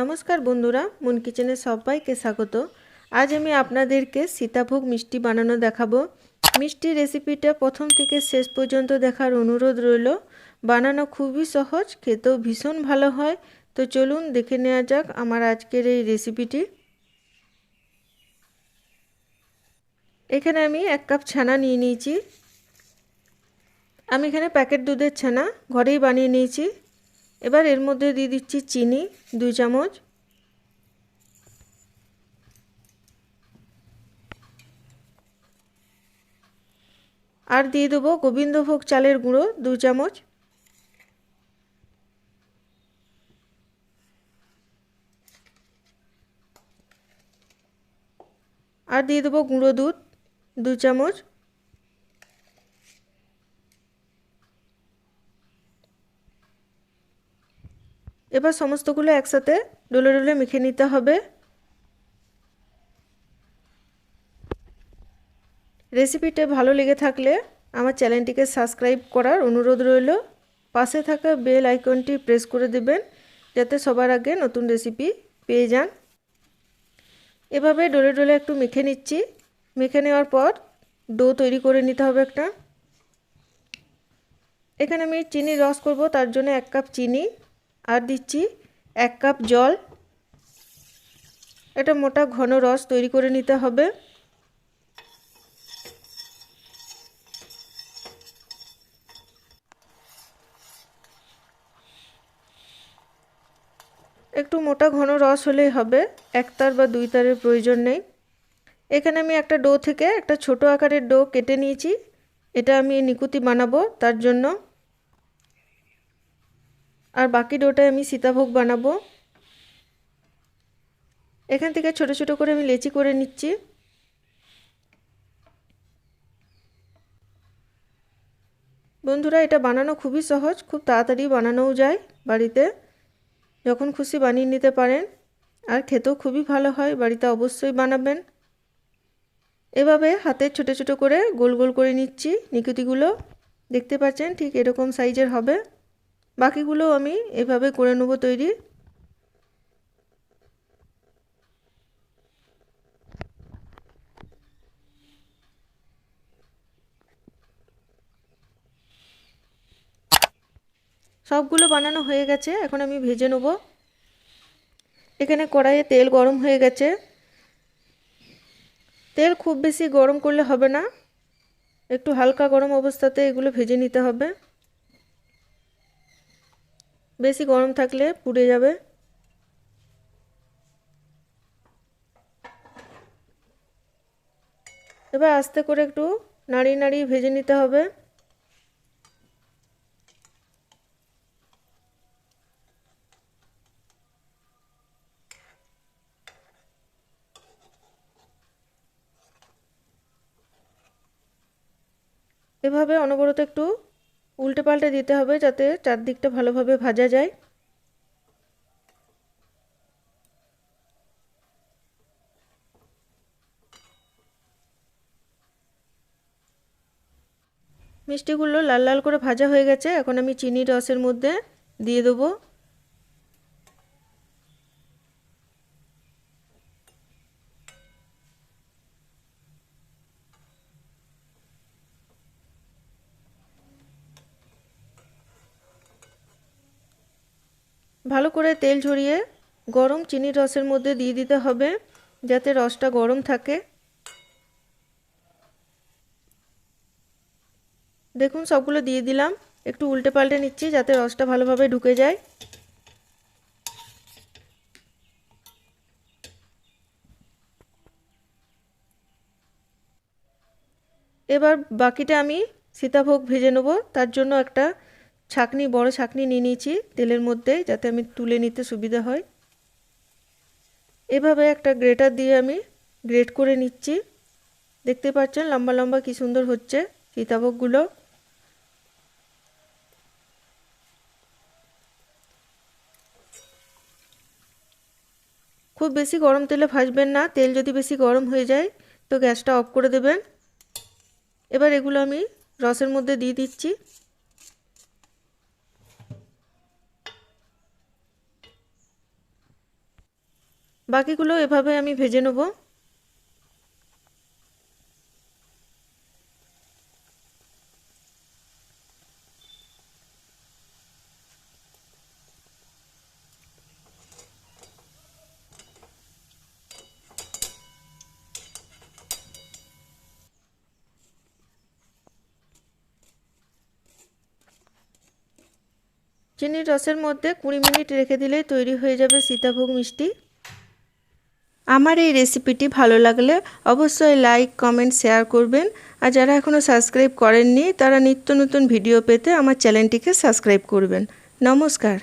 नमस्कार बंधुरा मन किचेने सबाइके स्वागत। आज आमी आपनादेरके सीताभोग मिष्टि बानानो देखाबो। मिष्टि रेसिपिटा प्रथम थेके शेष पर्यन्त देखार अनुरोध रइल। बानानो खूबই सहज, खेतेও भीषण भालो हय। तो चलुन देखे नेওয়া যাক आमार आजकेर এই रेसिपिटी। एखाने आमी 1 কাপ ছানা নিয়ে নিয়েছি। আমি এখানে প্যাকেট দুধের ছানা ঘরেই বানিয়ে নিয়েছি। এবার এর মধ্যে দিয়ে দিচ্ছি চিনি 2 চামচ, আর দিয়ে দেব গোবিন্দভোগ চালের গুঁড়ো 2 চামচ, আর দিয়ে দেব গুঁড়ো দুধ 2 চামচ। এবার সমস্তগুলো একসাথে ডলে ডলে মেখে নিতে হবে। রেসিপিটা ভালো লেগে থাকলে আমার চ্যানেলটিকে সাবস্ক্রাইব করার অনুরোধ রইল। পাশে থাকা বেল আইকনটি প্রেস করে দেবেন যাতে সবার আগে নতুন রেসিপি পেয়ে যান। এভাবে ডলে ডলে একটু মেখে নিচ্ছি। মেখে নেওয়ার পর ডো তৈরি করে নিতে হবে একটা। এখানে আমি চিনির রস করব, তার জন্য 1 কাপ চিনি আর দিচ্ছি 1 কাপ জল। এটা মোটা ঘন রস তৈরি করে নিতে হবে। একটু মোটা ঘন রস হলেই হবে, 1 তার বা 2 তারের প্রয়োজন নেই। এখানে আমি একটা ডো থেকে একটা ছোট আকারের ডো কেটে নিয়েছি। এটা আমি নিকুতি বানাবো তার জন্য। আর বাকি ডোটা আমি সীতাভোগ বানাবো। এখান থেকে ছোট ছোট করে আমি লেচি করে নিচ্ছি। বন্ধুরা, এটা বানানো খুবই সহজ, খুব তাড়াতাড়ি বানানোও যায়। বাড়িতে যখন খুশি বানিয়ে নিতে পারেন, আর খেতেও খুবই ভালো হয়। বাড়িতে অবশ্যই বানাবেন। এভাবে হাতে ছোট ছোট করে গোল গোল করে নিচ্ছি নিকুতিগুলো। দেখতে পাচ্ছেন ঠিক এরকম সাইজের হবে। বাকিগুলো আমি এভাবে করে নেব তৈরি। সবগুলো বানানো হয়ে গেছে, এখন আমি ভেজে নেব। এখানে কড়াইয়ে তেল গরম হয়ে গেছে। তেল খুব বেশি গরম করলে হবে না, একটু হালকা গরম অবস্থাতে এগুলো ভেজে নিতে হবে। বেশি গরম থাকলে পুড়ে যাবে। এবার আস্তে করে একটু নাড়িয়ে নাড়িয়ে ভেজে নিতে হবে। এভাবে অনবরত একটু উল্টে পাল্টে দিতে হবে যাতে চারদিকটা ভালোভাবে ভাজা যায়। মিষ্টিগুলো লাল লাল করে ভাজা হয়ে গেছে। এখন আমি চিনির রসের মধ্যে দিয়ে দেব। ভালো করে তেল ঝরিয়ে গরম চিনির রসের মধ্যে দিয়ে দিতে হবে যাতে রসটা গরম থাকে। দেখুন সবগুলো দিয়ে দিলাম। একটু উল্টে পাল্টে নিচ্ছি যাতে রসটা ভালোভাবে ঢুকে যায়। এবার বাকিটা আমি সীতাভোগ ভেজে নেব। তার জন্য একটা ছাঁকনি, বড় ছাঁকনি নিয়ে নিয়েছি তেলের মধ্যে যাতে আমি তুলে নিতে সুবিধা হয়। এভাবে একটা গ্রেটার দিয়ে আমি গ্রেট করে নিচ্ছি। দেখতে পাচ্ছেন লম্বা লম্বা কি সুন্দর হচ্ছে সীতাভোগগুলো। খুব বেশি গরম তেলে ভাজবেন না, তেল যদি বেশি গরম হয়ে যায় তো গ্যাসটা অফ করে দেবেন। এবার এগুলো আমি রসের মধ্যে দিয়ে দিচ্ছি। বাকিগুলো এভাবে আমি ভেজে নেব। চিনির রসের মধ্যে 20 মিনিট রেখে দিলেই তৈরি হয়ে যাবে সীতাভোগ মিষ্টি। আমার এই রেসিপিটি ভালো লাগলে অবশ্যই লাইক, কমেন্ট, শেয়ার করবেন। আর যারা এখনও সাবস্ক্রাইব করেননি তারা নিত্য নতুন ভিডিও পেতে আমার চ্যানেলটিকে সাবস্ক্রাইব করবেন। নমস্কার।